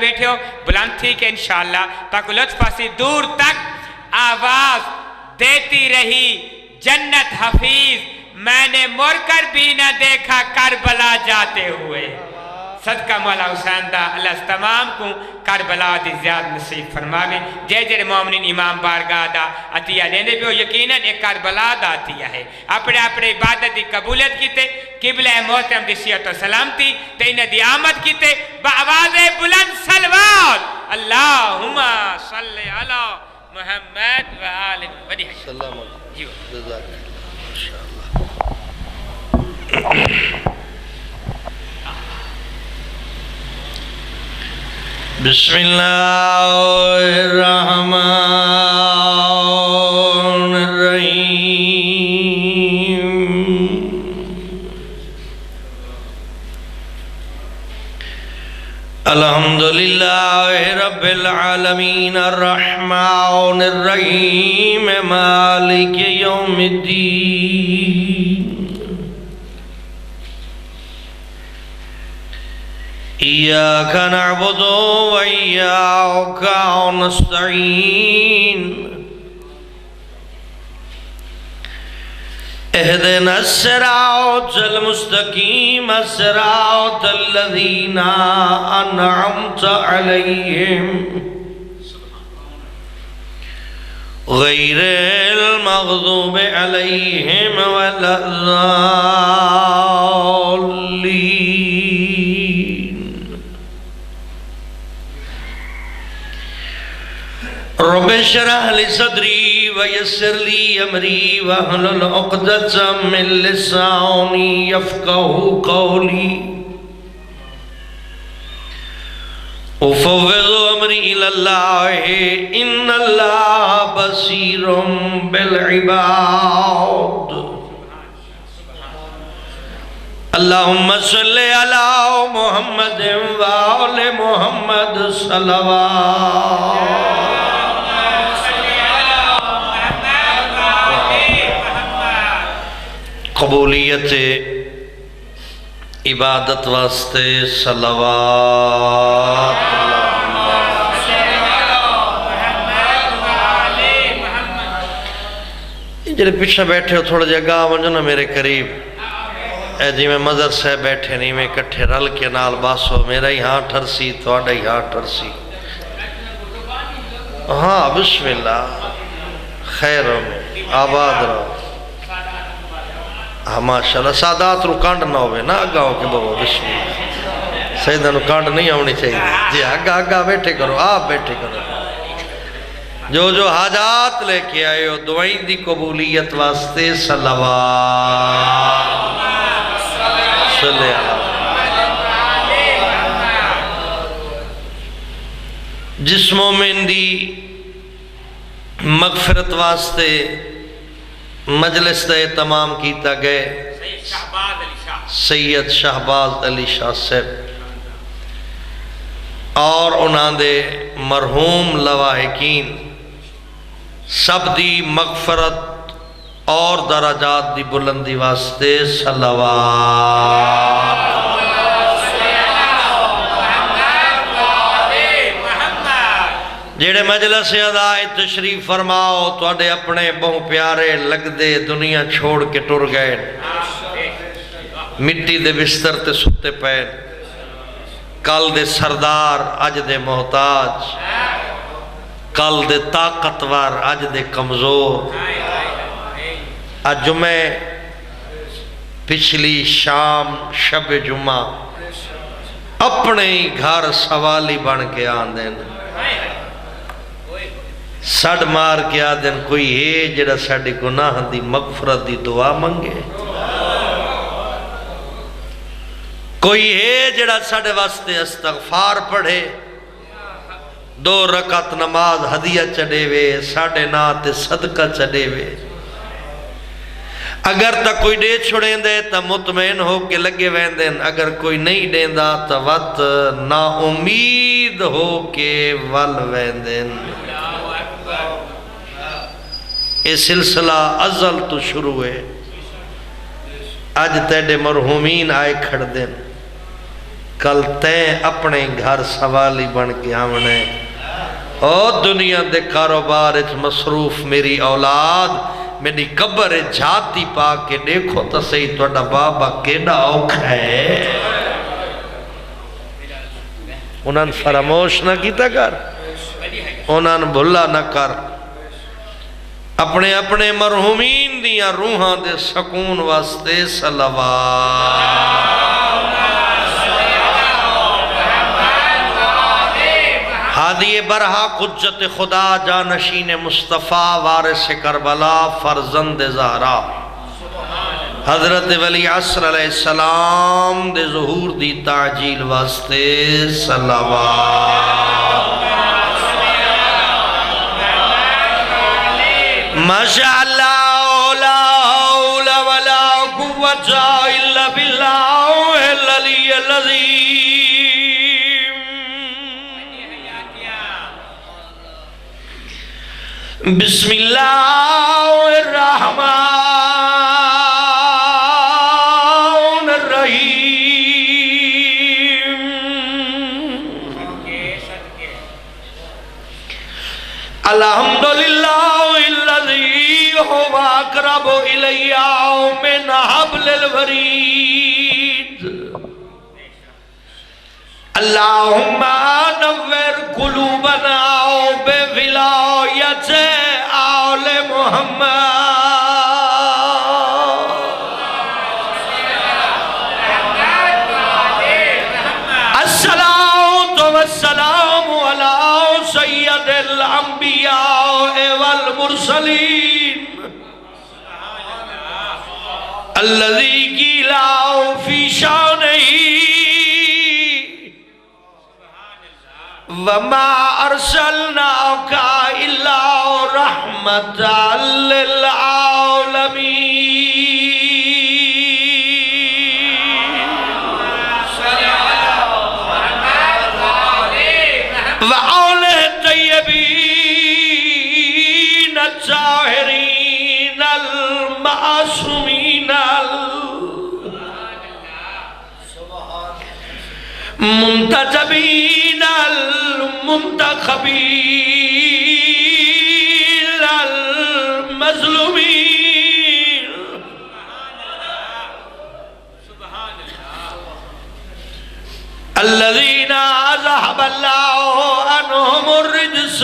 بیٹھے ہو بلند تھی کہ انشاءاللہ تاکہ لطف سی دور تک آواز دیتی رہی جنت حفیظ میں نے مڑ کر بھی نہ دیکھا کربلا جاتے ہوئے صدقہ مولا حسین دا اللہ تمام کو کربلا دی زیاد نصیب فرماوے جے جے مومنین امام بارگاہ دا عطیہ لیندے بھی ہو یقیناً ایک کربلا دا عطیہ ہے اپنے عبادت دی قبولیت کیتے قبلہ محترم دی صحت و سلامتی تین دی آمد کیتے بآواز بلند صلوات اللہم صلی علی محمد و آل ودی سلام علیکم بسم اللہ الرحمن الرحیم الحمدللہ رب العالمین الرحمن الرحیم مالک یوم الدین إياك نعبد وإياك نستعين اهدنا الصراط المستقيم صراط الذين أنعمت عليهم غير المغضوب عليهم ولا الضالين رب اشرح لي صدري ويسر لي امري واحلل عقدة من لساني يفقهوا قولي افوض امري الى الله ان الله بصير بالعباد اللهم صل على محمد وآل محمد صلوات قبولیت عبادت واسطے صلوات جڑے پیچھے بیٹھے ہو تھوڑا جگہ آمجھو نا میرے قریب اے جی میں مذر سے بیٹھے نہیں میں کٹھے رل کے نال باسو میرا ہی ہاں ٹھرسی توڑا ہی ہاں ٹھرسی ہاں بسم اللہ خیر ہو آباد رہو ہاں ماشاءاللہ سادات رو کانڈ نہ ہوئے نا آگا ہو کے بابا بسم اللہ سیدہ نو کانڈ نہیں ہونی چاہیے جی آگا بیٹھے کرو آپ بیٹھے کرو جو حاجات لے کے آئے ہو دعائیں دی قبولیت واسطے صلوات صلی اللہ جس مومن دی مغفرت واسطے مجلس دے تمام کیتا گئے سید شہباز علی شاہ صاحب اور انہاں دے مرحوم لواحقین سب دی مغفرت اور درجات دی بلندی واسطے صلوات جیڑے مجلس ادائے تشریف فرماؤ تو اڈے اپنے بہو پیارے لگ دے دنیا چھوڑ کے ٹر گئے مٹی دے بستر تے ستے پین کل دے سردار اج دے محتاج کل دے طاقتور اج دے کمزور اج جمعہ پچھلی شام شب جمعہ اپنے ہی گھر سوالی بن کے آن دین سڑ مار کے آدھن کوئی ہے جڑا ساڑی گناہ دی مغفرت دی دعا منگے کوئی ہے جڑا ساڑے واسطے استغفار پڑھے 2 رکعت نماز ہدیہ چڑے وے ساڑے ناتے صدقہ چڑے وے اگر تا کوئی دے چھوڑیں دے تا مطمئن ہو کے لگے ویندن اگر کوئی نہیں دیں دا تا وقت نا امید ہو کے ول ویندن یہ سلسلہ ازل تو شروع ہے آج تیڑے مرحومین آئے کھڑ دیں کل تیں اپنے گھر سوالی بن کے آمنے او دنیا دے کاروبار اچ مصروف میری اولاد میری قبر جھاتی پا کے دیکھو تو صحیح توڑا بابا کیڑا اوکھ ہے انہاں فراموش نہ کیتا کر انہاں بھلا نہ کر اپنے اپنے مرحومین دیاں روحاں دے سکون واسطے صلوات ہادی برہا حجت خدا جانشین مصطفیٰ وارث کربلا فرزند زہرا حضرت ولی عصر علیہ السلام دے ظہور دی تعجیل واسطے صلوات ماشاءاللہ لا حول ولا قوة الا باللہ العلی العظیم بسم اللہ الرحمن الرحیم الحمدللہ الذی هو اقرب الی من حبل الورید اللہم نور قلوبنا بولایت آل محمد الصلاة والسلام علی سید الانبیاء والمرسلین الذی قیلا فی شانہی وَمَا أَرْسَلْنَاكَ إِلَّا رَحْمَةً لِلْعَالَمِينَ وَآلِهِ الطَّيِّبِينَ الطَّاهِرِينَ الْمَعْصُومِينَ المنتجبين المنتخبين المظلومين الذين ذهب الله عنهم الرجس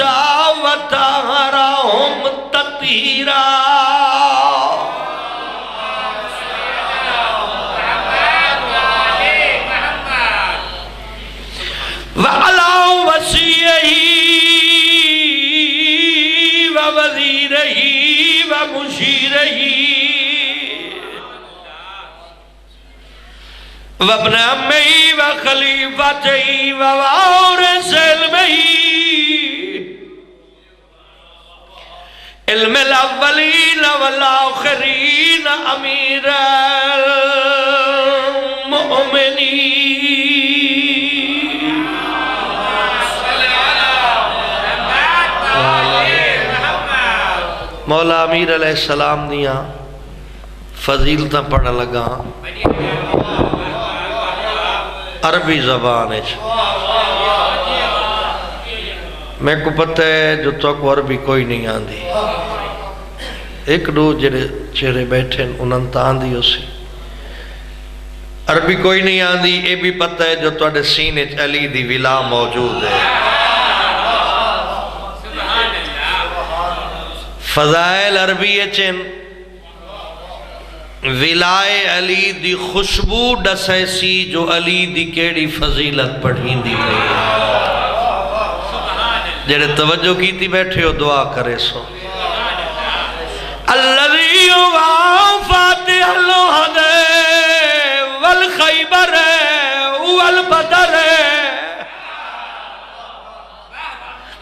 وطهرهم تطهيرا وعلى وصيه ووزيره ومشيره وابن عمه وخليفته ووارث علمه علم الاولين والآخرين امير المؤمنين مولا امیر علیہ السلام دیاں فضیلتاں پڑھا لگا عربی زبان ہے میں کو پتہ ہے جو تو کو عربی کوئی نہیں آندھی ایک دو جڑے چہرے بیٹھے انہاں تا آندھی اسی عربی کوئی نہیں آندھی اے بھی پتہ ہے جو تو سینے علی دی ولا موجود ہے فضائل عربی چن ولائے علی دی خوشبو ڈسے سی جو علی دی کیڑی فضیلت پڑھیں دی گئی جڑے توجہ کی تھی بیٹھے ہو دعا کرے سو الذی وافاتح الوحد والخیبر والبدر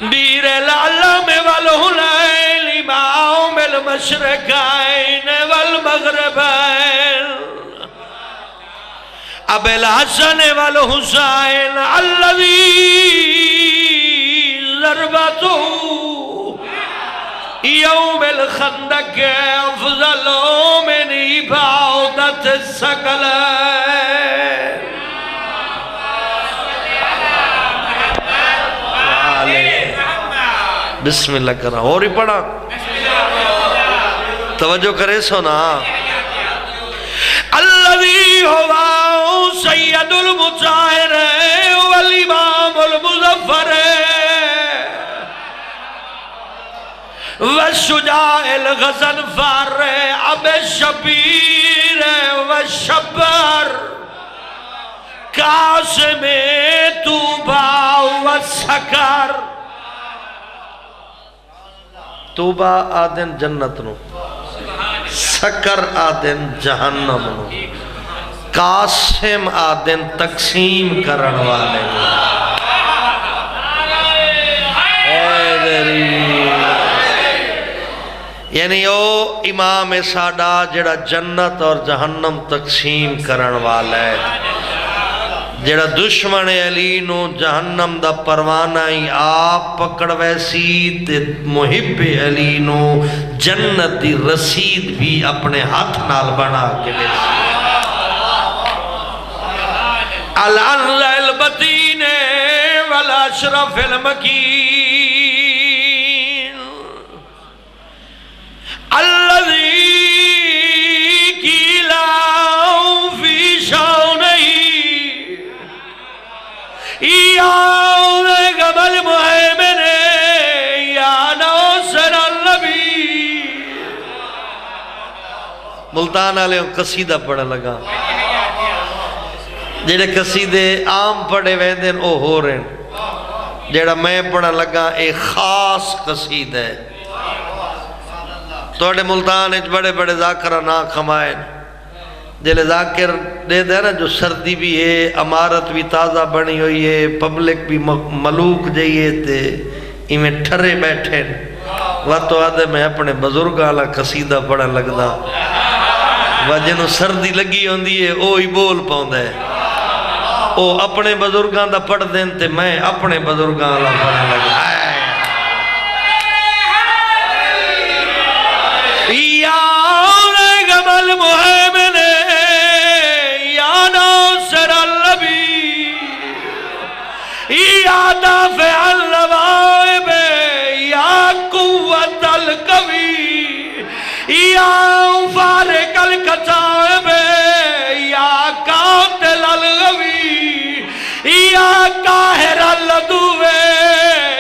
بیر العلم والہلائل امام المشرقین والمغربین اب الحسن والحسین الذی ضربتو یوم الخندق افضل من عبادت الثقلین بسم اللہ کرنا اور ہی پڑھا توجہ کرے سونا الذی ہوا سید المطہر والامام المظفر والشجاع الغضنفر اب الشبیر والشبر قاسم توبہ والسکر توبہ آدن جنت نو سکر آدن جہنم نو قاسم آدن تقسیم کرن والے نو یعنی او امام ساڈا جڑا جنت اور جہنم تقسیم کرن والا ہے جڑا دشمن علی نو جہنم دا پروانہ ہی آپ پکڑ ویسی تے محب علی نو جنت دی رسید بھی اپنے ہاتھ نال بنا کے ویسی العنز البتین والاشرف المکین الذی کیلاؤ فی شونہی یا قبل محمن یا ناصر النبی ملتان آلے قصیدہ پڑھا لگا جیڑے قصیدے عام پڑھے ویندن او ہو رہے ہیں جیڑا میں پڑھا لگا ایک خاص قصیدہ ہے توڑے ملتان اچ بڑے بڑے ذاکرہ نا کھمائیں جلے ذاکر دے دے نا جو سردی بھی ہے امارت بھی تازہ بنی ہوئی ہے پبلک بھی ملوک جائیے تے میں ٹھرے بیٹھے واتو آدھے میں اپنے بزرگاں لا قصیدہ پڑھا لگدا وجنو سردی لگی ہوندی ہے او ہی بول پاؤں دے او اپنے بزرگاں دا پڑھ دیں تے میں اپنے بزرگاں لا پڑھا لگدا یا قبل محمن یا دافع النوائب یا قوت القوی یا فارق الکتائب یا قاتل الغوی یا قاہر العدو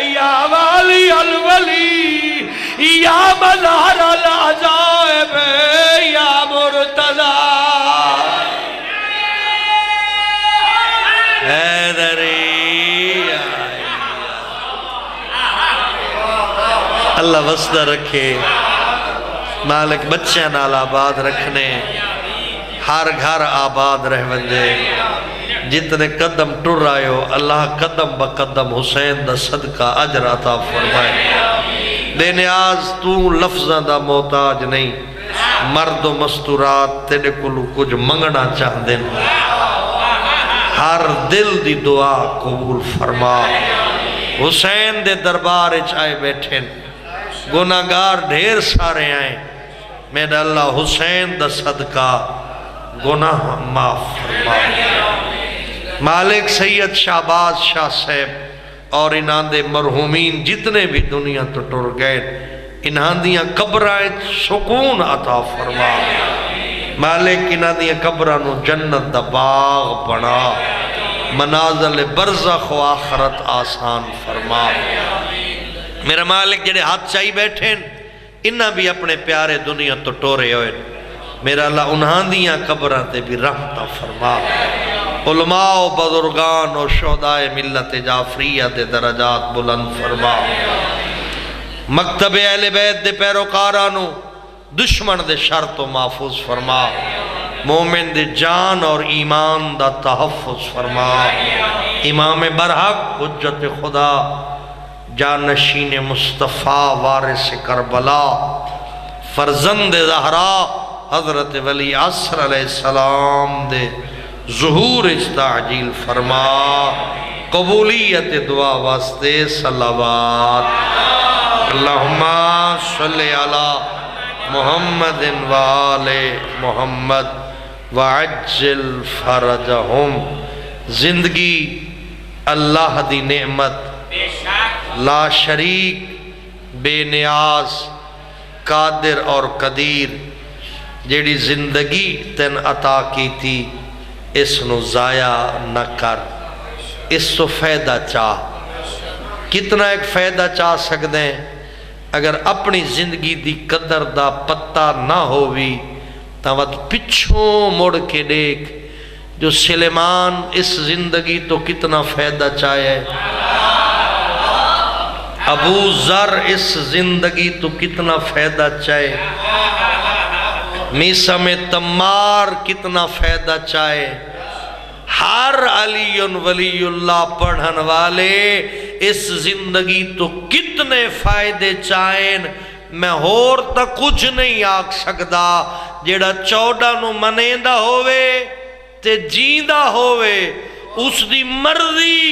یا والی الولی یا مظہر العجائب یا مرتضی حیدری اللہ وسدہ رکھے مالک بچے نال آباد رکھنے ہر گھر آباد رہ ونجے جتنے قدم ٹر آئے ہو اللہ قدم بقدم حسین دا صدقہ اجر عطا فرمائے بے نیاز تو لفظاں دا محتاج نہیں مرد و مستورات تیرے کلو کچھ منگنا چاہ دیں ہر دل دی دعا قبول فرما حسین دے دربار چائے بیٹھیں گناہگار ڈھیر سارے آئیں میرا اللہ حسین دا صدقہ گناہ معاف فرما مالک سید شہباز شاہ صاحب اور انہاں دے مرحومین جتنے بھی دنیا تو ٹر گئے انہاں دیاں قبرائیں سکون عطا فرما مالک انہاں دیاں قبرانو جنت دا باغ بنا منازل برزخ و آخرت آسان فرما میرا مالک جڑے ہاتھ چاہی بیٹھیں انہاں بھی اپنے پیارے دنیا تو ٹورے ہوئے میرا اللہ انہاں دیاں قبران تے بھی رحمتہ فرما علماء و بزرگان و شہداء ملت جعفریہ دے درجات بلند فرما مکتب اہل بیت دے پیروکارانو دشمن دے شرط و محفوظ فرما مومن دے جان اور ایمان دا تحفظ فرما امام برحق حجت خدا جانشین مصطفیٰ وارث کربلا فرزند زہرا حضرت ولی عصر علیہ السلام دے ظہور استعجیل فرما قبولیت دعا واسطے صلوات اللہم صلی علی محمد وآل محمد وعجل فرجہم زندگی اللہ دی نعمت لا شریک بے نیاز قادر اور قدیر جیڑی زندگی تین عطا کی تھی اس نو ضائع نہ کر، اس تو فائدہ چاہ۔ کتنا ایک فائدہ چاہ سکتے ہیں؟ اگر اپنی زندگی دی قدر دا پتہ نہ ہووی تو وقت پچھوں مڑ کے دیکھ جو سلیمان اس زندگی تو کتنا فائدہ چاہے، ابو ذر اس زندگی تو کتنا فائدہ چاہے، میسا میں تمار کتنا فائدہ چاہے، ہر علی ولی اللہ پڑھن والے اس زندگی تو کتنے فائدے چاہیں۔ میں اور تا کچھ نہیں آکھ سکدا، جیڑا 14 نو منیندہ ہوئے تے جیندہ ہوئے اس دی مرضی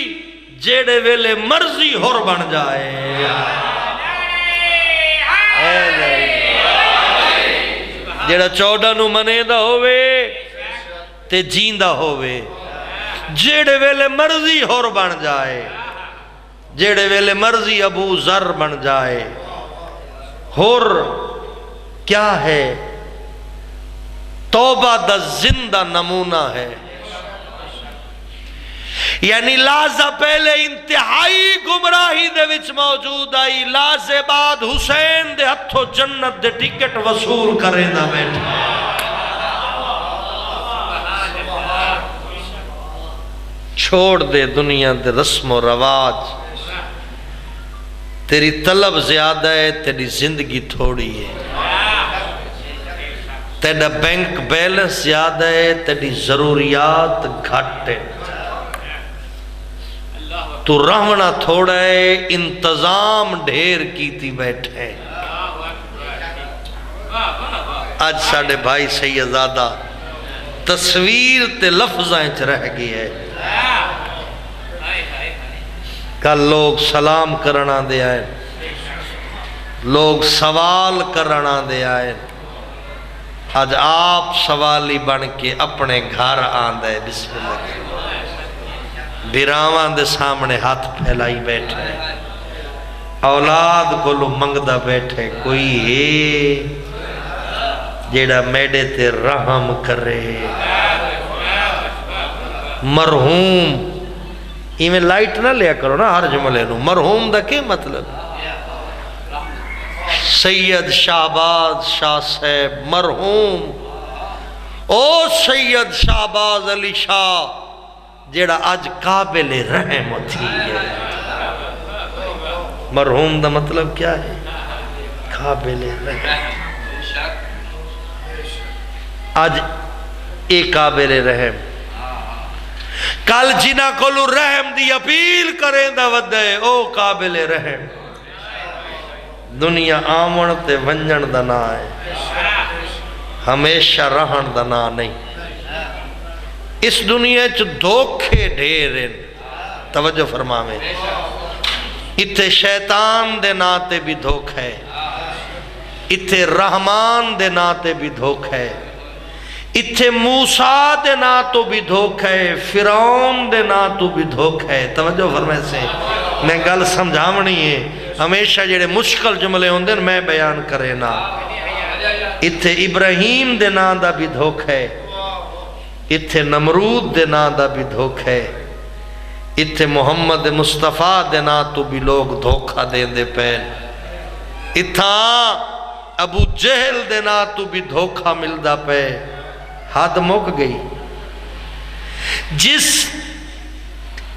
جیڑے ویلے مرضی ہور بن جائے۔ جیڑا 14 نو منیندہ ہوئے تے جیندہ ہوئے، جیڑے ویلے مرضی ہور بن جائے، جیڑے ویلے مرضی ابو ذر بن جائے۔ ہور کیا ہے؟ توبہ دا زندہ نمونہ ہے۔ یعنی لازہ پہلے انتہائی گمراہی دے وچ موجود آئی، لازے بعد حسین دے ہتھو جنت دے ٹکٹ وصول کریں دا بیٹھا۔ چھوڑ دے دنیا دے رسم و رواج، تیری طلب زیادہ ہے، تیری زندگی تھوڑی ہے، تیرا بینک بیلنس زیادہ ہے، تیری ضروریات گھٹ ہے، تو رہنا تھوڑا ہے، انتظام ڈھیر کیتی بیٹھے۔ آج ساڑھے بھائی سیدزادہ تصویر تے لفظیں چ رہ گئی ہے۔ کل لوگ سلام کرنا دے آئے، لوگ سوال کرنا دے آئے، آج آپ سوالی بن کے اپنے گھر آندے بسم اللہ، بیراوان دے سامنے ہاتھ پھیلائی بیٹھے، اولاد کو لو منگدہ بیٹھے، کوئی ہے جیڑا میڈے تے رحم کرے۔ مرحوم ایمیں لائٹ نہ لیا کرو نا ہر جملے نو، مرحوم دا کے مطلب؟ سید شہباز شاہ صاحب مرحوم، او سید شہباز علی شاہ جیڑا آج قابل رحم تھی ہے۔ مرحوم دا مطلب کیا ہے؟ قابل رحم۔ آج ایک قابل رحم، کل جنہ کولو رحم دی اپیل کریں دا ودے او قابل رحم۔ دنیا آمن تے ونجن دا نا ہے، ہمیشہ رہن دا نا نہیں۔ اس دنیا چ دھوکھے ڈھیریں، توجہ فرماویں، اتھے شیطان دے ناتے بھی دھوکھ ہے، اتھے رحمان دے ناتے بھی دھوکھ ہے، اتھے موسیٰ دے ناتو بھی دھوکھ ہے، فرعون دے ناتو بھی دھوکھ ہے۔ توجہ فرمائے سے میں گل سمجھاونی ہے، ہمیشہ جڑے مشکل جملے ہوندے میں بیان کرے نا۔ اتھے ابراہیم دے نا دا بھی دھوکھ ہے، اتھے نمرود دے نا دا بھی دھوکھ ہے، اتھے محمد مصطفیٰ دے نا تو بھی لوگ دھوکھا دین دے پہن، اتھاں ابو جہل دے نا تو بھی دھوکھا مل دا پہ۔ حد مک گئی۔ جس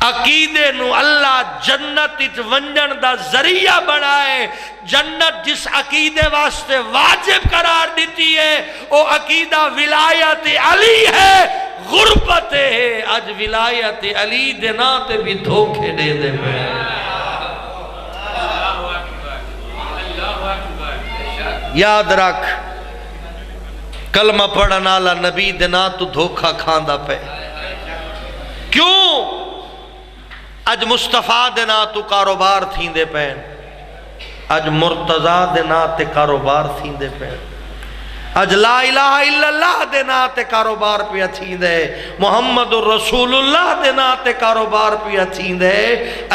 عقیدے نو اللہ جنت اچ ونجن دا ذریعہ بنائے، جنت جس عقیدے واسطے واجب قرار دیتی ہے، وہ عقیدہ ولایت علی ہے، غربت ہے۔ آج ولایت علی دناتے بھی دھوکے دے دے پہ۔ یاد رکھ، کلمہ پڑھنا لا نبی دینا تو دھوکھا کھاندہ پہ۔ کیوں؟ اج مصطفیٰ دینا تو کاروبار تھیں دے پہن، اج مرتضیٰ دینا تے کاروبار تھیں دے پہن، اج لا الہ الا اللہ دینا تے کاروبار پہ تھیں دے، محمد رسول اللہ دینا تے کاروبار پہ تھیں دے،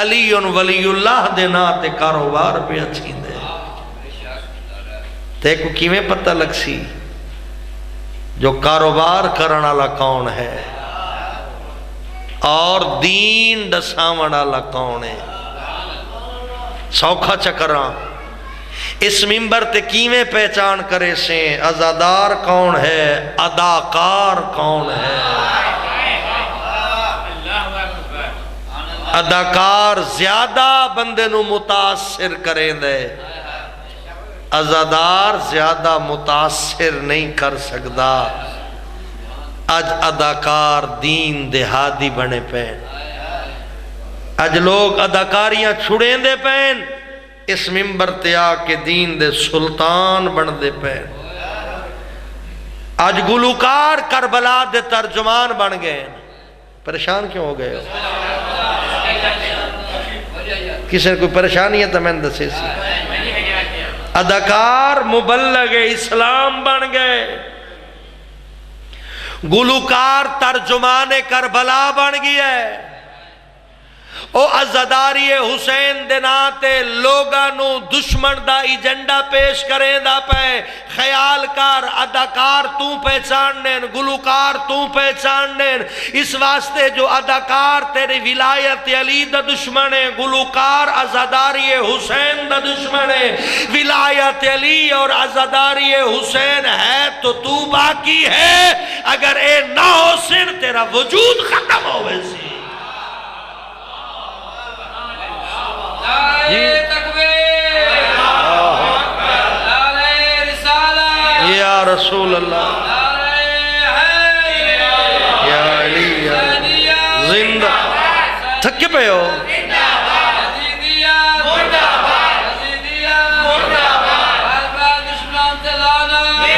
علی ولی اللہ دینا تے کاروبار پہ تھیں دے۔ تے کو کیویں پتہ لگ سی جو کاروبار کرن والا کون ہے اور دین دساون والا کون ہے؟ سوکھا چکراں اس ممبر تے کیویں پہچان کرے سے عزادار کون ہے، اداکار کون ہے؟ اداکار زیادہ بندے نو متاثر کریں دے، عزادار زیادہ متاثر نہیں کر سکدا۔ اج اداکار دین دے ہادی بنے پین، اج لوگ اداکاریاں چھڑیں دے پین، اس ممبر تے آ کے دین دے سلطان بن دے پین۔ آج گلوکار کربلا دے ترجمان بن گئے، پریشان کیوں ہو گئے ہو؟ کسی نے کوئی پریشانی ہے تو میں نے دسے سی۔ اداکار مبلغ اسلام بن گئے، گلوکار ترجمان کربلا بن گیا ہے۔ او عزاداری حسین دناتے لوگانو دشمن دا ایجنڈا پیش کریں دا پہ، خیال کار اداکار تو پہچاننین، گلوکار تو پہچاننین، اس واسطے جو اداکار تیری ولایت علی دا دشمن ہے، گلوکار عزاداری حسین دا دشمن ہے۔ ولایت علی اور عزاداری حسین ہے تو باقی ہے، اگر اے نہ ہو سن تیرا وجود ختم ہو ویسی۔ یا رسول اللہ، یا علی زندہ تھکے پہ ہو۔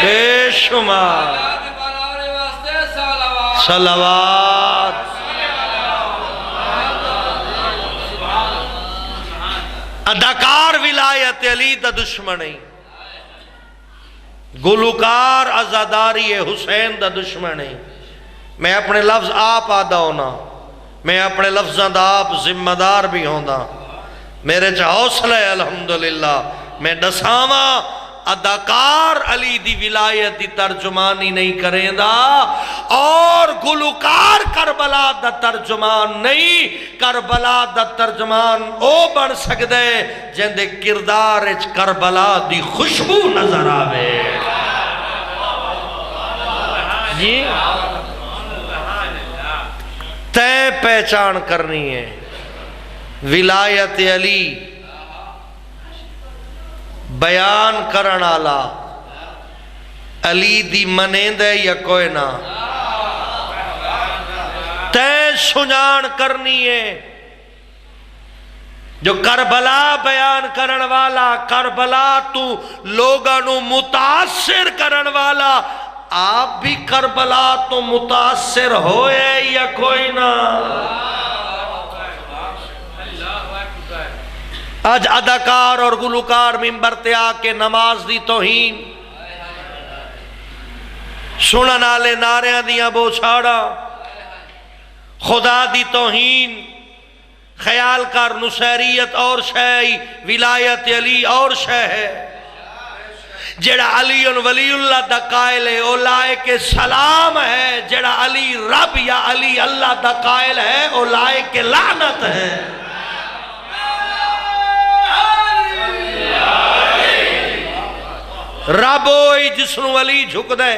بے شمار صلوات۔ اداکار ولایت علی دا دشمنی، گلوکار عزاداری حسین دا دشمنی۔ میں اپنے لفظ آپ آدھا ہونا، میں اپنے لفظاں دا آپ ذمہ دار بھی ہونا، میرے حوصلہ ہے الحمدللہ۔ میں دساواں اداکار علی دی ولایت دی ترجمانی نہیں کریں دا، اور گلوکار کربلا دا ترجمان نہیں۔ کربلا دا ترجمان او بن سکدے جن دے کردار اچ کربلا دی خوشبو نظر آوے۔ جی تے پہچان کرنی ہے ولایت علی بیان کرن آلا علی دی منیند ہے یا کوئی نہ، تے سنجان کرنی ہے جو کربلا بیان کرن والا، کربلا تو لوگانو متاثر کرن والا۔ آپ بھی کربلا تو متاثر ہوئے یا کوئی نہ؟ آج اداکار اور گلوکار ممبر تے آ کے نماز دی توہین، سنن والے نعریاں دیاں بوچھاڑا، خدا دی توہین، خیال کر نصیریت اور شے، ولایت علی اور شے ہے۔ جڑا علی ولی اللہ دا قائل ہے او لائق سلام ہے، جڑا علی رب یا علی اللہ دا قائل ہے او لائق لعنت ہے۔ رب ہوئی جس نو علی جھک دے،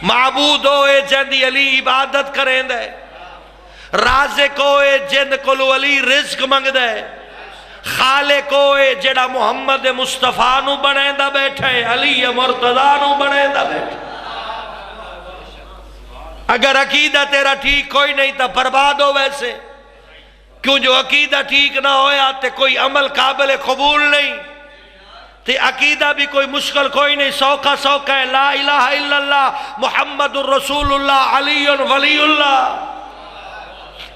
معبود ہوئے جن علی عبادت کریں دے، رازق ہوئے جن کو علی رزق منگ دے، خالق ہوئے جڑا محمد مصطفیٰ نو بنے دا بیٹھے، علی مرتضیٰ نو بنے دا بیٹھے۔ اگر عقیدہ تیرا ٹھیک کوئی نہیں تا برباد ہو ویسے، کیوں جو عقیدہ ٹھیک نہ ہویا تے کوئی عمل قابل قبول نہیں، تے عقیدہ بھی کوئی مشکل کوئی نہیں، سوکھا سوکھا ہے، لا الہ الا اللہ محمد الرسول اللہ علی ولی اللہ،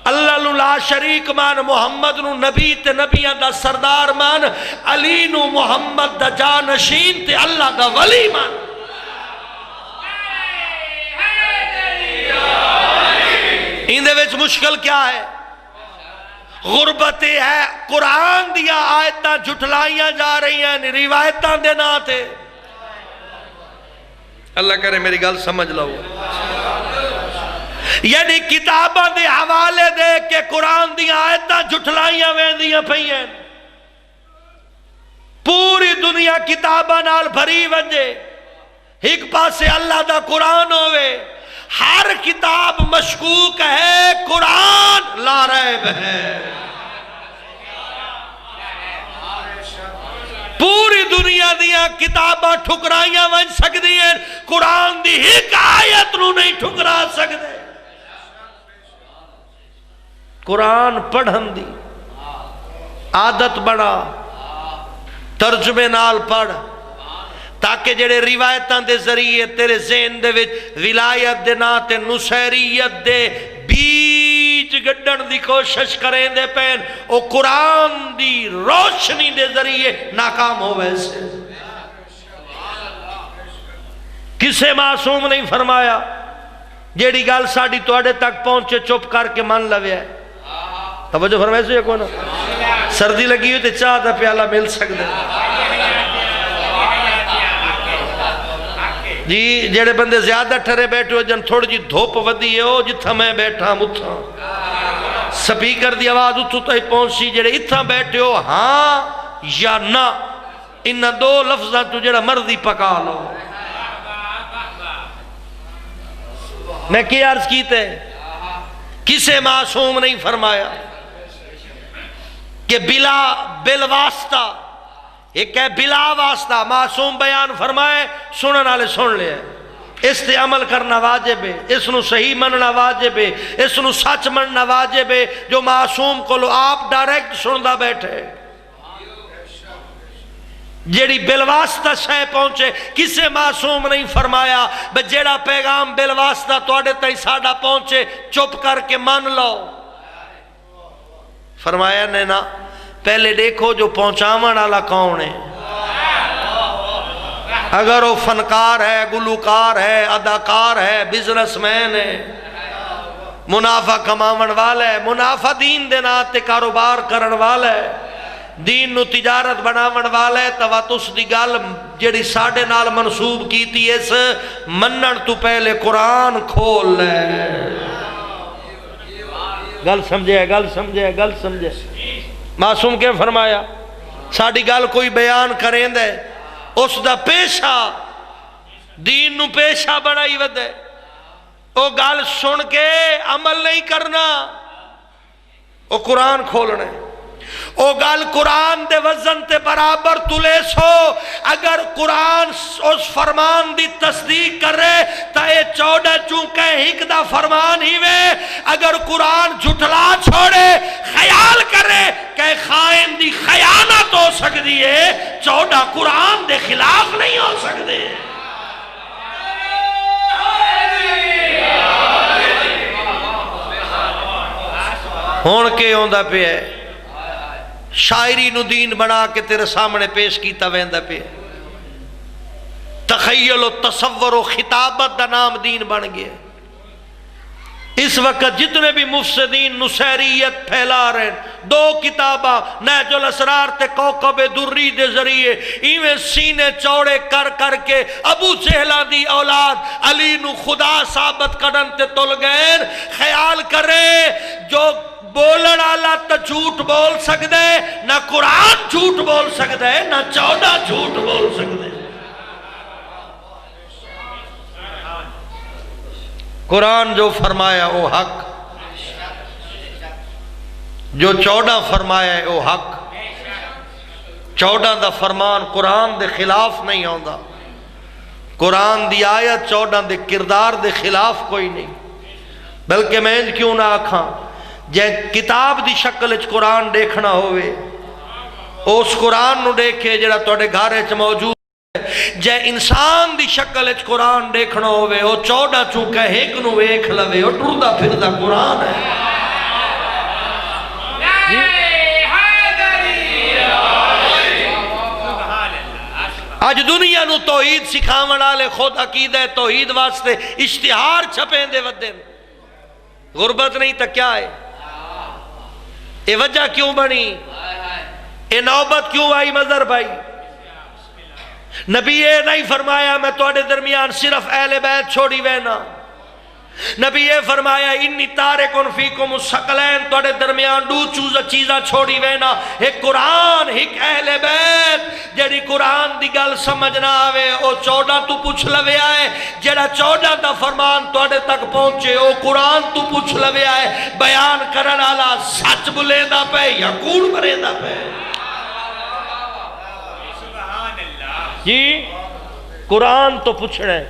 اللہ نو لا شریک مان، محمد نو نبی تے نبیان دا سردار مان، علی نو محمد دا جانشین تے اللہ دا ولی مان۔ اندے وچ مشکل کیا ہے؟ غربت ہے قرآن دیا آیتاں جھٹلائیاں جا رہی ہیں روایتاں دے نا تے اللہ کرے میری گل سمجھ لو یعنی کتاباں دے حوالے دے کے قرآن دیا آیتاں جھٹلائیاں ویندیاں پئیاں پوری دنیا کتاباں نال بھری ونجے ایک پاسے اللہ دا قرآن ہوئے ہر کتاب مشکوک ہے قرآن لا ریب ہے پوری دنیا دیا کتاباں ٹھکرائیاں ون سکتی ہیں قرآن دی ایک آیت نو نہیں ٹھکرا سکتے قرآن پڑھن دی عادت بنا ترجمے نال پڑھ تاکہ جڑے روایتاں دے ذریعے تیرے ذہن دے وچ ولایت دے نا تے نصیریت دے بیج گڈن دی کوشش کریں دے پین او قرآن دی روشنی دے ذریعے ناکام ہو ویسے کسے معصوم نہیں فرمایا جیڑی گال ساڑی توڑے تک پہنچے چپ کر کے من لوے ہے توجہ فرمائے سے یہ کون سردی لگی ہوئی تے چاہ دا پیالہ مل سکتے جی جڑے بندے زیادہ ٹھرے بیٹھے ہو جن تھوڑی جی دھوپ ودی ہے ہو جتھا میں بیٹھا متھا سپیکر دی آواز اتھو تاہی پہنچی جڑے اتھا بیٹھے ہو ہاں یا نہ انہ دو لفظاں تو جڑا مردی پکا لو میں کی عرض کیتے کسے معصوم نہیں فرمایا کہ بلا بالواسطہ ایک ہے بلا واسطہ معصوم بیان فرمائے سنن والے سن لے اس تے عمل کرنا واجب ہے اس نو صحیح مننا واجب ہے اس نو سچ مننا واجب ہے جو معصوم کو لو آپ ڈائریکٹ سندا بیٹھے جیڑی بالواسطہ شے پہنچے کسے معصوم نہیں فرمایا بے جیڑا پیغام بالواسطہ توڑے تائی ساڑا پہنچے چپ کر کے مان لو فرمایا نے نا پہلے دیکھو جو پہنچاون والا کون ہے اگر وہ فنکار ہے گلوکار ہے اداکار ہے بزنس مین ہے منافع کماون والا ہے منافع دین دے ناتے کاروبار کرن والا ہے دین نو تجارت بناون والا ہے تواتس دی گل جڑی ساڑے نال منصوب کیتی اس منن تو پہلے قرآن کھول لے گل سمجھے گل سمجھے گل سمجھے معصوم کے فرمایا ساڑی گل کوئی بیان کریں دے اس دا پیشہ دین نو پیشہ بڑھائی ودے او گل سن کے عمل نہیں کرنا او قرآن کھولنے او گل قرآن دے وزن تے برابر تلے سو اگر قرآن اس فرمان دی تصدیق کرے تا اے 14 چونکہ ہک دا فرمان ہی وے اگر قرآن جھٹلا چھوڑے خیال کرے کہ خائن دی خیانت ہو سکتی ہے 14 قرآن دے خلاف نہیں ہو سکتے ہون کے ہوندہ پہ ہے شاعری نو دین بنا کے تیرے سامنے پیش کیتا ویندہ پہ تخیل و تصور و خطابت دا نام دین بن گیا اس وقت جتنے بھی مفسدین نصیریت پھیلا رہے ہیں 2 کتاباں نہج الاسرار تے کوکب دری دے ذریعے ایویں سینے چوڑے کر کر کے ابو جہلہ دی اولاد علی نو خدا ثابت کرن تے تل گئے خیال کرے جو بولن آلہ تا جھوٹ بول سکتے نہ قرآن جھوٹ بول سکتے نہ 14 جھوٹ بول سکتے قرآن جو فرمایا وہ حق جو 14 فرمایا ہے وہ حق 14 دا فرمان قرآن دے خلاف نہیں آندا قرآن دی آیت 14 دے کردار دے خلاف کوئی نہیں بلکہ میں انج کیوں نہ آکھاں جے کتاب دی شکل اچ قرآن دیکھنا ہوئے اس قرآن نو دیکھے جڑا توڑے گھارے چ موجود ہے جے انسان دی شکل اچ قرآن دیکھنا ہوئے وہ 14 چونکہ ایک نو ایک لوے وہ ٹردہ پھردہ قرآن ہے آج دنیا نو توحید سکھاون والے خود عقیدہ توحید واسطے اشتہار چھپیں دے ودے غربت نہیں تا کیا ہے یہ وجہ کیوں بنی؟ یہ نوبت کیوں آئی مظہر بھائی؟ نبی یہ نہیں فرمایا میں تواڈے درمیان صرف اہل بیت چھوڑی وینا. نبی یہ فرمایا انی تارکن فیکم الثقلین، تواڈے درمیان دو چیزاں چھوڑی وینا، ایک قرآن ایک اہل بیت. جڑی قرآن دی گل سمجھ نہ آوے او 14 تو پوچھ لوے آئے، جڑا 14 دا فرمان تواڈے تک پہنچے او قرآن تو پوچھ لوے آئے. بیان کرن والا سچ بولیندا پے یا کوڑ مریندا پے؟ جی قرآن تو پوچھنا ہے.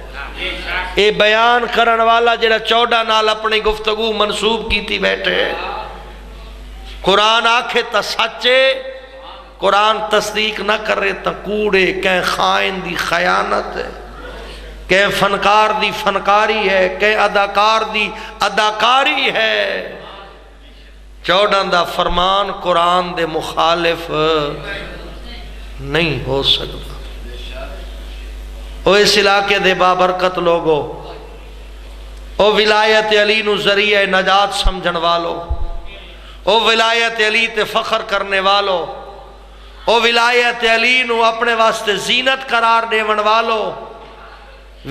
اے بیان کرن والا جڑا 14 نال اپنی گفتگو منسوب کیتی بیٹھے، قرآن آکھے تا سچے، قرآن تصدیق نہ کرے تا کوڑے. کہ خائن دی خیانت ہے، کہ فنکار دی فنکاری ہے، کہ اداکار دی اداکاری ہے. 14 دا فرمان قرآن دے مخالف نہیں ہو سکتا. او اس علاقے دے بابرکت لوگو، او ولایت علی نو ذریعہ نجات سمجھن والو، او ولایت علی تے فخر کرنے والو، او ولایت علی نو اپنے واسطے زینت قرار دیون والو.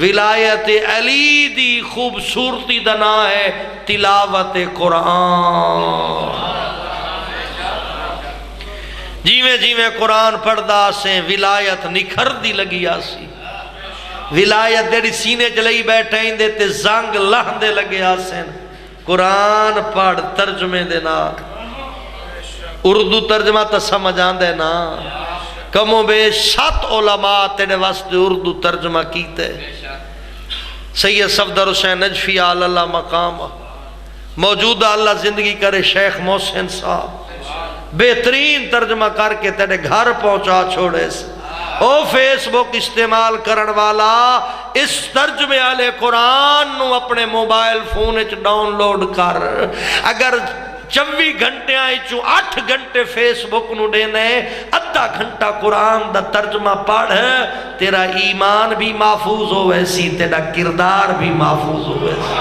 ولایت علی دی خوبصورتی دا نام ہے تلاوت قرآن. جیویں جیویں قرآن پڑھدا سے ولایت نکھر دی لگی آسی. ولایت دیڑی سینے چلئی بیٹھے ہیں دے تے زنگ لہن دے لگے آسیں. قرآن پڑھ ترجمے دے نا، اردو ترجمہ تا سمجھ آن دے نا. کم و بے 7 علماء تیرے واسطے اردو ترجمہ کیتے. سید صفدر حسین نجفی اللہ مقام موجودہ اللہ زندگی کرے شیخ محسن صاحب بہترین ترجمہ کر کے تیرے گھر پہنچا چھوڑے سے. او فیس بک استعمال کرن والا اس ترجمے والے قرآن نو اپنے موبائل فون وچ ڈاؤن لوڈ کر. اگر 24 گھنٹے آئی 8 گھنٹے فیس بک نو دینے، آدھا گھنٹہ قرآن دا ترجمہ پڑھ، تیرا ایمان بھی محفوظ ہو ویسی، تیرا کردار بھی محفوظ ہو ویسی.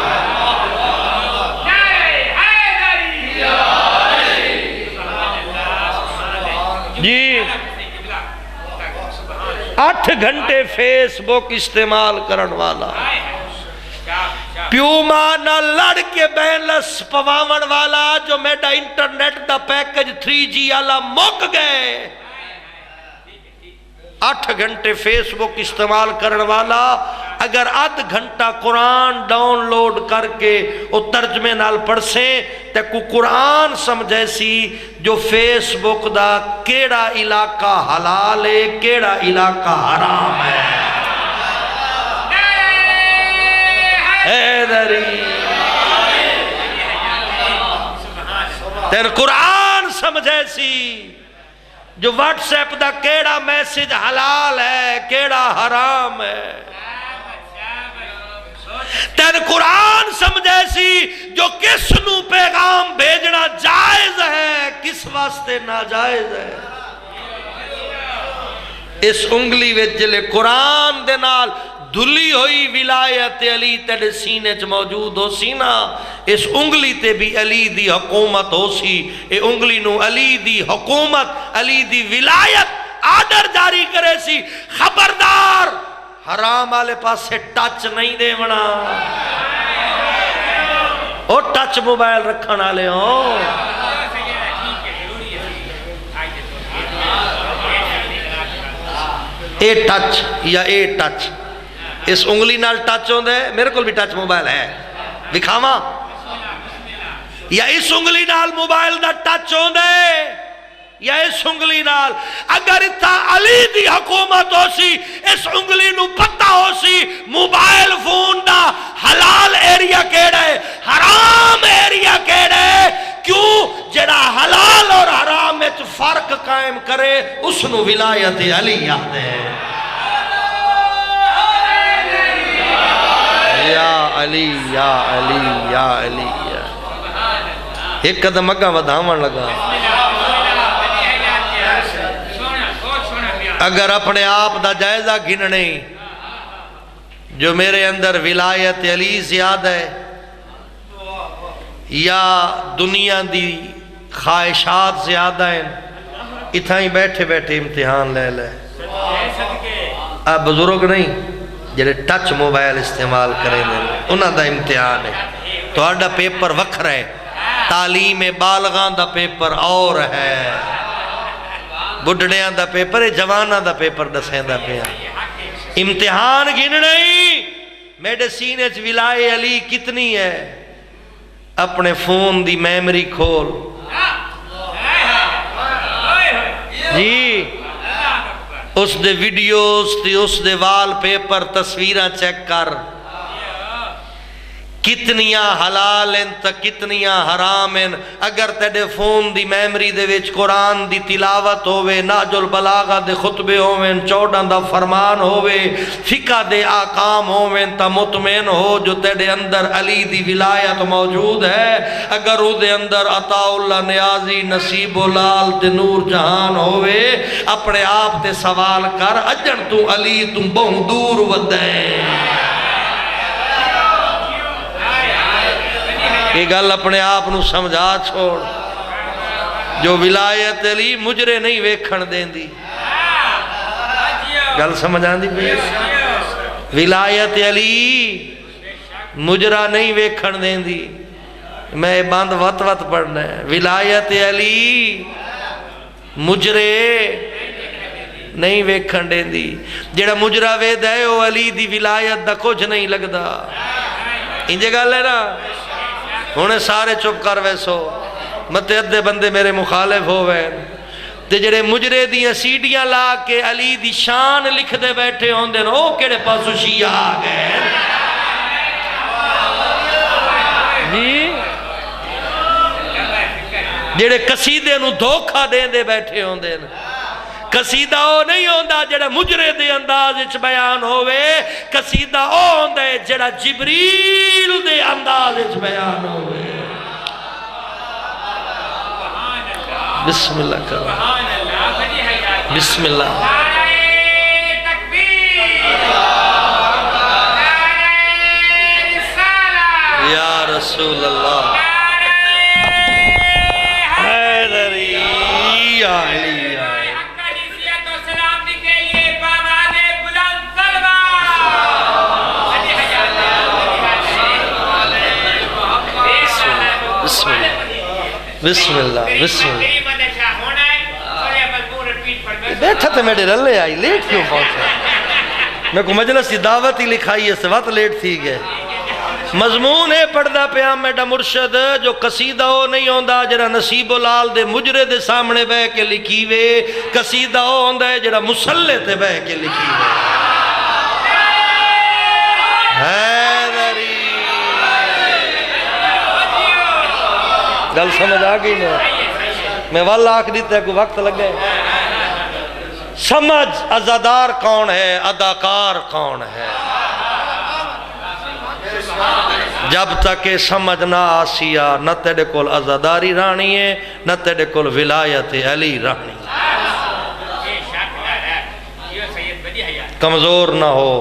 جی 8 گھنٹے فیس بک استعمال کرن والا، پیو ماں نہ لڑ کے بیلنس پواون والا، جو میڈا انٹرنیٹ دا پیکج 3G والا مک گئے. 8 گھنٹے فیس بک استعمال کرن والا اگر آدھ گھنٹہ قرآن ڈاؤن لوڈ کر کے او ترجمے نال پڑھ سے تے کو قرآن سمجھے سی جو فیس بک دا کیڑا علاقہ حلال ہے کیڑا علاقہ حرام ہے. تیر قرآن سمجھے سی جو واٹس ایپ دا کیڑا میسج حلال ہے کیڑا حرام ہے. تیر قرآن سمجھے سی جو کس نو پیغام بھیجنا جائز ہے کس واسطے ناجائز ہے. اس انگلی وچ جلے قرآن دے نال دھلی ہوئی ولایت علی تیرے سینے چ موجود ہو سی نا، اس انگلی تے بھی علی دی حکومت ہو سی. اے انگلی نو علی دی حکومت علی دی ولایت آرڈر جاری کرے سی، خبردار حرام والے پاسے ٹچ نہیں دے ونا. او ٹچ موبائل رکھن والے ہو. اے ٹچ یا اے ٹچ، اس انگلی نال ٹچ ہوندے، میرے کو بھی ٹچ موبائل ہے دکھاواں، یا اس انگلی نال موبائل دا ٹچ ہوندے یا اس انگلی نال. اگر اتھا علی دی حکومت ہو سی اس انگلی نو پتہ ہو سی موبائل فون دا حلال ایریا کیڑا ہے حرام ایریا کیڑا ہے. کیوں؟ جڑا حلال اور حرام میں فرق قائم کرے اس نو ولایت علی یاد ہے. یا علی یا علی یا علی. ایک قدم اگا ودھاون لگا. اگر اپنے آپ دا جائزہ گننے جو میرے اندر ولایت علی زیادہ ہے یا دنیا دی خواہشات زیادہ ہیں، اتھا ہی بیٹھے بیٹھے امتحان لے لے. اب بزرگ نہیں جڑے ٹچ موبائل استعمال کریں دے انہاں دا امتحان ہے. تو آڈا پیپر وکھرا ہے، تعلیم بالغاں دا پیپر اور ہے، بڑھڑیاں دا پیپر ہے، جواناں دا پیپر دسیں دا پیا. امتحان گن نہیں. میڈے سینے چ ولائے علی کتنی ہے؟ اپنے فون دی میمری کھول جی، اس دے ویڈیوز تے اس دے وال پیپر تصویریں چیک کر، کتنیاں حلال ہیں تا کتنیاں حرام ہیں. اگر تیرے فون دی میمری دے وچ قرآن دی تلاوت ہوئے، نہج البلاغہ دے خطبے ہوئے، 14 دا فرمان ہوئے، فقہ دے آقام ہوئے، تا مطمئن ہو جو تیرے اندر علی دی ولایت موجود ہے. اگر او دے اندر عطا اللہ نیازی نصیب لال تے نور جہان ہوئے، اپنے آپ تے سوال کر اجن تو علی تم بہت دور ودیں. یہ گل اپنے آپ نو سمجھا چھوڑ. جو ولایت علی مجرے نہیں ویکھن دین دی. گل سمجھان دی پہ ولایت علی مجرہ نہیں ویکھن دین دی. میں بند وط وط پڑھنا ہے. ولایت علی مجرے نہیں ویکھن دین دی. جڑا مجرہ وید ہے وہ علی دی ولایت دا کچھ نہیں لگدا. انجھے گل ہے نا. انہیں سارے چپ کر ویسو متے ادھے بندے میرے مخالف ہوئے تے جڑے مجرے دیاں سیڈیاں لا کے علی دی شان لکھ دے بیٹھے ہوں دے او کیڑے پاسو شیعہ آگئے جی، جڑے قصیدے نو دھوکہ دے دے بیٹھے ہوں دے. قصیدہ او نہیں ہوندہ جڑا مجرے دے انداز اچ بیان ہوئے، قصیدہ او ہوندہ جڑا جبریل دے انداز اچ بیان ہوئے. بسم اللہ کرو، بسم اللہ. یا رسول اللہ حیدری یا علی بسم اللہ بسم اللہ. بیٹھا تھے میرے رلے آئی لیٹ کیوں پہنچا؟ میں کو مجلس کی دعوت ہی لکھائی ہے سے وقت لیٹ تھی گئے. مضمون ہے پڑھدا پیا میڈا مرشد جو قصیدہ ہو نہیں ہوندہ جڑا نصیب لال دے مجرے دے سامنے بہ کے لکھی وے. قصیدہ ہو ہوندہ جڑا مسلح تے بہ کے لکھی وے. حیدری گل سمجھ آگئی نا. میں واللہ آکھ دیتا ہے کوئی وقت لگ گئے. سمجھ عزادار کون ہے، اداکار کون ہے. جب تک سمجھ نہ آسیا نہ تیرے کول عزاداری رانی ہے نہ تیرے کول ولایت علی رانی. کمزور نہ ہو،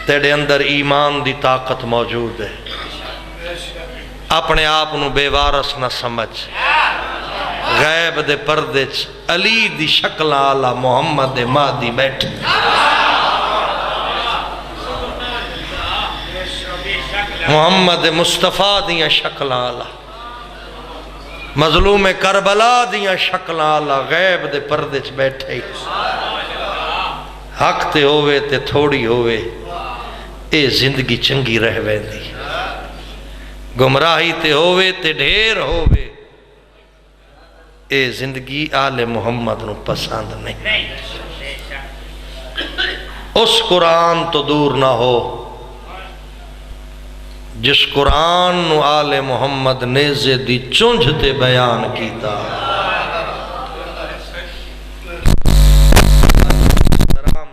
تیرے اندر ایمان دی طاقت موجود ہے. اپنے آپ نو بے وارث نہ سمجھ. غیب دے پردے چ علی دی شکل آلہ محمد مہدی بیٹھے. محمد مصطفیٰ دیاں شکل آلہ، مظلوم کربلا دیاں شکل آلہ غیب دے پردے چ بیٹھے. حق تے ہوئے تے تھوڑی ہوئے اے زندگی چنگی رہ ویندی. گمراہی تے ہوئے تے ڈھیر ہوئے اے زندگی آل محمد نو پسند نہیں. اس قرآن تو دور نہ ہو جس قرآن نو آل محمد نیزے دی چونجھ تے بیان کیتا.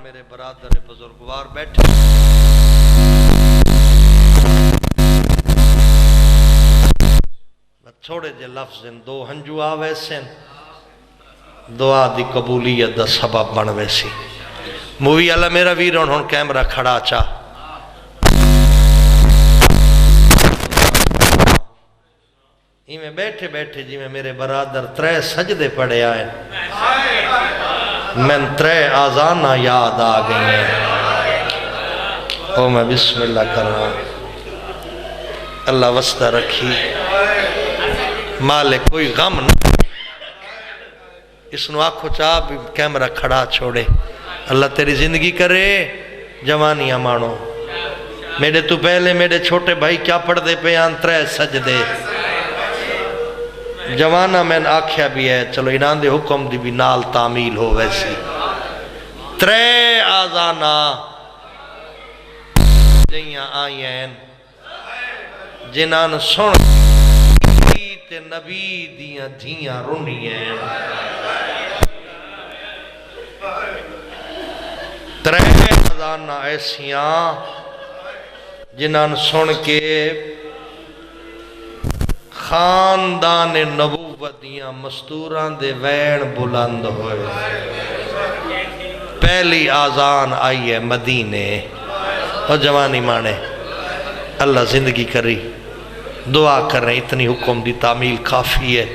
میرے برادر بزرگوار بیٹھے چھوڑے جے لفظ دو ہنجو آوے سن دعا دی قبولیت دا سبب بن ویسی. مووی اللہ میرا ویرون ہون کیمرہ کھڑا چاہ. میں بیٹھے بیٹھے جی میں میرے برادر 3 سجدے پڑھے آئے میں 3 آزانہ یاد آ گئی ہیں او میں بسم اللہ کر رہا ہوں اللہ وسطہ رکھی مالک کوئی غم نہ اس نو آنکھو چاہ بھی کیمرہ کھڑا چھوڑے اللہ تیری زندگی کرے جوانیاں مانو میرے تو پہلے میرے چھوٹے بھائی کیا پڑھ دے پیان 3 سجدے جوانہ میں آکھیا بھی ہے چلو انہاں دے حکم دی بھی نال تعمیل ہو ویسی 3 آزانہ جیاں آئی ہیں جنہاں سن تے نبی دیاں دھیاں رونی ہیں 3 آزانہ ایسیاں جنہاں سن کے خاندان نبوت دیاں مستوران دے وین بلند ہوئے پہلی آزان آئی ہے مدینے اور جوانی مانے اللہ زندگی کری دعا کر رہے ہیں اتنی حکم دی تعمیل کافی ہے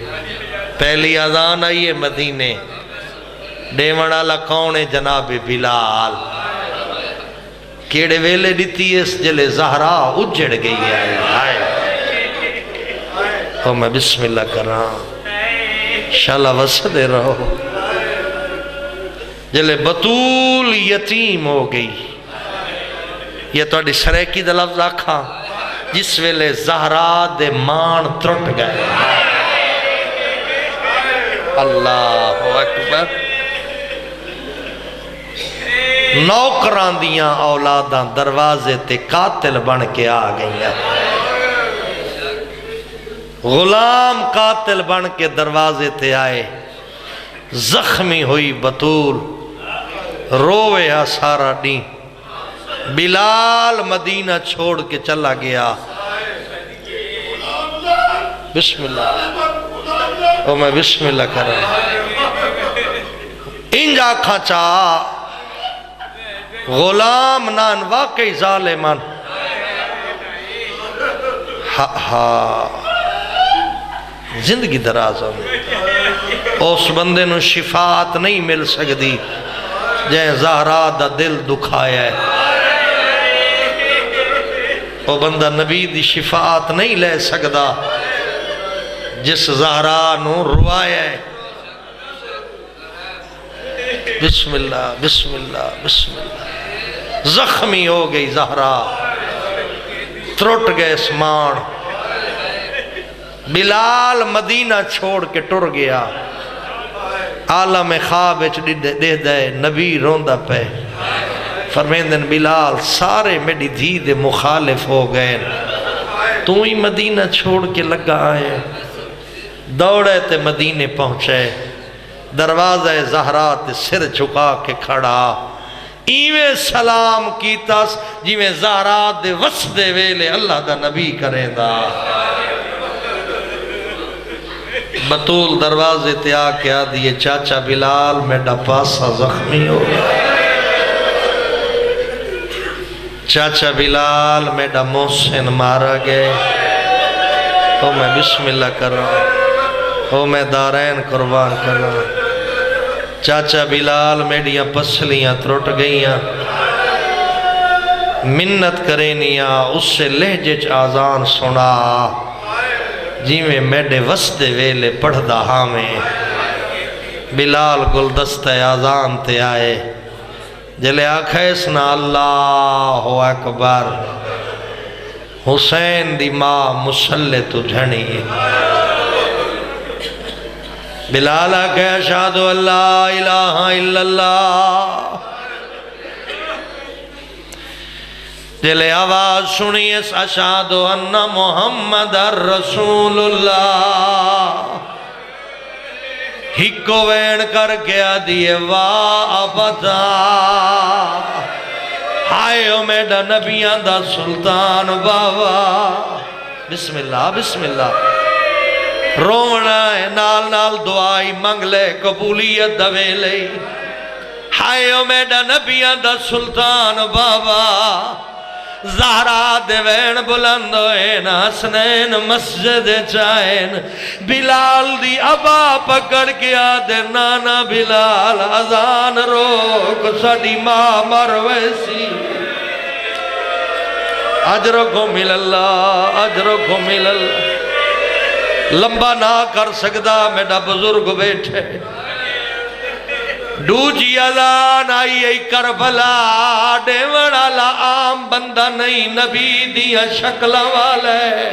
پہلی آزان آئی ہے مدینے ڈیوڑ اللہ کون ہے جناب بلال کیڑے ویلے دیتی اس جلے زہرا اجڑ گئی ہے تو میں بسم اللہ کر رہا ہوں شالا وسدے رہو جلے بطول یتیم ہو گئی یہ تو اڈی سریکی دا لفظ آکھاں جس ویلے زہرا دے مان ترٹ گئے اللہ اکبر نوکران دیاں اولاداں دروازے تے قاتل بن کے آ گئی ہیں غلام قاتل بن کے دروازے تے آئے زخمی ہوئی بطول روے سارا ڈی بلال مدینہ چھوڑ کے چلا گیا بسم اللہ او میں بسم اللہ کر رہا انجا کھچا غلام نان واقعی ظالمان زندگی دراز ہو اس بندے نو شفاعت نہیں مل سکتی جائیں زہرا دا دل دکھایا ہے وہ بندہ نبی دی شفاعت نہیں لے سکتا جس زہرا نو روایا ہے بسم اللہ بسم اللہ بسم اللہ زخمی ہو گئی زہرا ترٹ گئے اسمان بلال مدینہ چھوڑ کے ٹر گیا عالم خواب دے دے نبی روندہ پہ فرمیندن بلال سارے میری دھی دے مخالف ہو گئے تو ہی مدینہ چھوڑ کے لگا آئے دوڑے تے مدینے پہنچے دروازہ زہرا تے سر چکا کے کھڑا ایویں سلام کیتا جیویں زہرا دے وسدے ویلے اللہ دا نبی کریں دا بطول دروازے تے آ کے آ دیئے چاچا بلال میڈا پاسا زخمی ہو گیا چاچا بلال میڈا محسن مارا گئے او میں بسم اللہ کر رہا ہوں او میں دارین قربان کر رہا ہوں چاچا بلال میڈیاں پسلیاں ترٹ گئیاں منت کرینیاں اس سے لہجے آزان سنا جی میں میڈے وسدے ویلے پڑھ دا ہامیں بلال گلدستہ آزان تے آئے جلے آکھے اسنا اللہ اکبر حسین دی ماں مسلح تو جھنی بلال آکھے اشہد اللہ الہ الا اللہ جلے آواز سنی اس اشہد ان محمد رسول اللہ ہکو وین کر گیا دیئے وابتا ہائے او میڈا نبیان دا سلطان بابا بسم اللہ بسم اللہ رونا ہے نال نال دعائی منگ لے قبولیت دوے لے ہائے او میڈا نبیان دا سلطان بابا زہرا دے وین بلند ہوئن حسنین مسجد چائن بلال دی ابا پکڑ کے آدھے نانا بلال اذان روک ساڑی ماں مر ویسی اجرکم اللہ اجرکم اللہ لمبا نہ کر سکتا میرا بزرگ بیٹھے ڈوجی اذان آئی ای کربلا ڈیوڑا لا عام بندہ نہیں نبی دیا شکل والے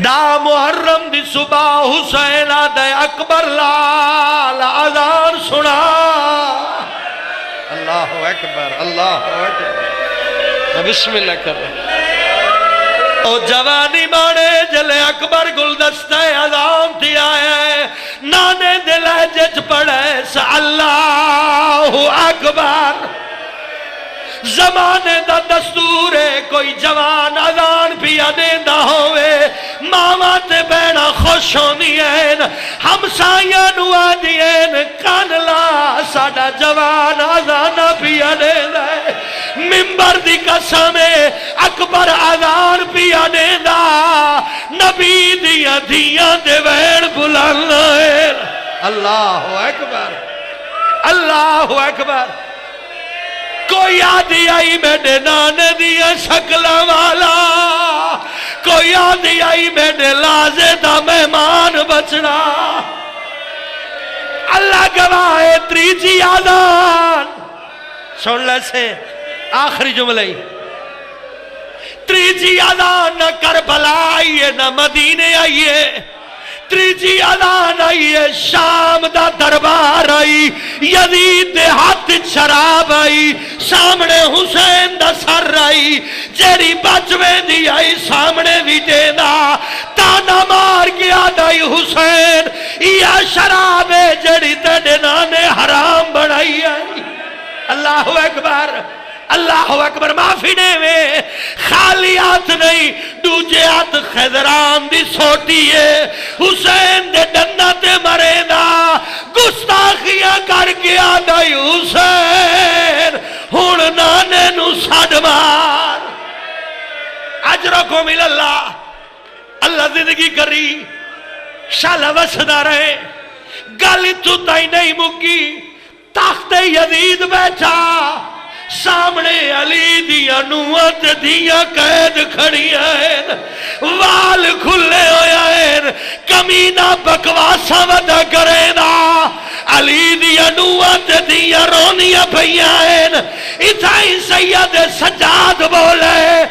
دا محرم دی صبح حسین آدھے اکبر لال اذان سنا اللہ اکبر اللہ اکبر بسم اللہ کر رہے او جوانی مانے جلے اکبر گلدستہ اذان تھی آئے نانے دل جج پڑے سا اللہ اکبر زمانے دا دستور ہے کوئی جوان اذان پیا دیندہ ہوئے ماما تے بینا خوش ہوندی ہیں ہمسائیاں نوا دیئن کانلا ساڑا جوان اذان پیا دیندہ ہے ممبر دی قسم اکبر اذان پیا دیندہ نبی دیا دیا دے وین بلانا ہے اللہ اکبر اللہ اکبر کوئی آدھی آئی میڈے نانے دیا شکل والا کوئی آدھی آئی میڈے لازے دا مہمان بچنا اللہ گواہ تریجی آدان سن لے سے آخری جملے تریجی آدان نہ کربلا آئیے نہ مدینے آئیے تریجی اذان آئی شام دا دربار آئی یزید دے ہاتھ شراب آئی سامنے حسین دا سر آئی جیڑی بچوے دی آئی سامنے بھی دینا تانا مار گیا دائی حسین یا شراب جیڑی تیڑے نانے حرام بڑھائی آئی اللہ اکبر اللہ اکبر معافی نے میں خالی ہاتھ نہیں دوجے ہاتھ خضران دی سوٹی ہے حسین دے ڈنڈا تے مرے دا گستاخیاں کر کے آدھائی حسین ہون نانے نو ساڑ مار اجرکم اللہ اللہ زندگی کری شالہ وسدہ رہے گالی تو تائی نہیں مکی تخت یزید بیٹھا سامنے علی دیا نوات دیا قید کھڑی ہیں وال کھلے ہویا ہیں کمینہ بکواسا ودا کرے نا علی دیا نوات دیا رونیا بھئیا ہیں اتھائی سید سجاد بولے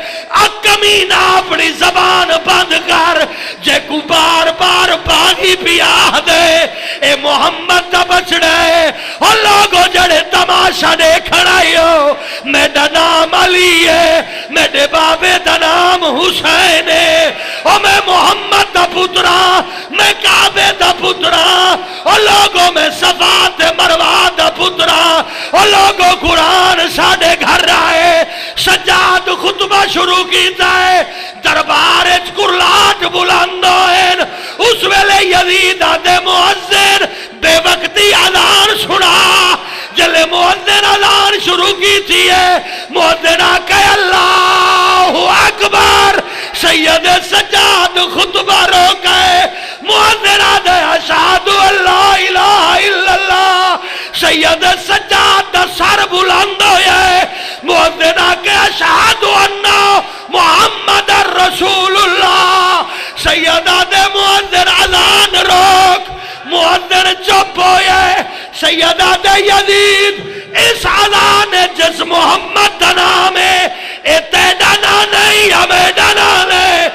کمینہ اپنی زبان بند کر جے کو بار بار باغی بیاہ دے اے محمد دا بچڑے اور لوگوں جڑے تماشا دیکھن آئیو میڈا نام علی ہے میڈے بابے دا نام حسین ہے اور میں محمد دا پترا میں کعبے دا پترا اور لوگوں میں صفات مروہ دا پترا اور لوگوں قرآن ساڑے گھر رہے سجاد خطبہ شروع کیتا ہے دربارج کرلاٹ بلندوین اس ویلے یزید آدھے معذر بے وقتی اذان سنا جلے مؤذن اذان شروع کی تھی ہے مؤذن آکے اللہ اکبر سید سجاد خطبہ روکے مؤذن آدھے اشہد اللہ الہ الا اللہ سید سجاد دا سر بلند ہوئے مؤذن آکے اشہد انہ محمد رسول اللہ سید آدھے مؤذن اذان روک مؤذن چپ ہوئے سید آدھے یزید اس اذان جس محمد دا نام ہے اے تیڑا نا نہیں ہمیں ڈانا نہیں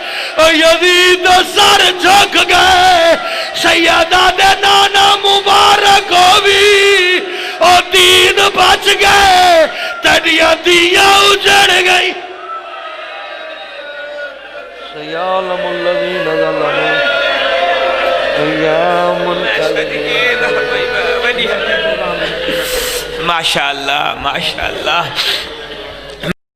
یزید سر جھک گئے سید آدھے نانا مبارک ہوئی اور دین بچ گئے تڑیا دیا اجڑ گئی سیالم الذین ظلموا ایام ماشاءاللہ ماشاءاللہ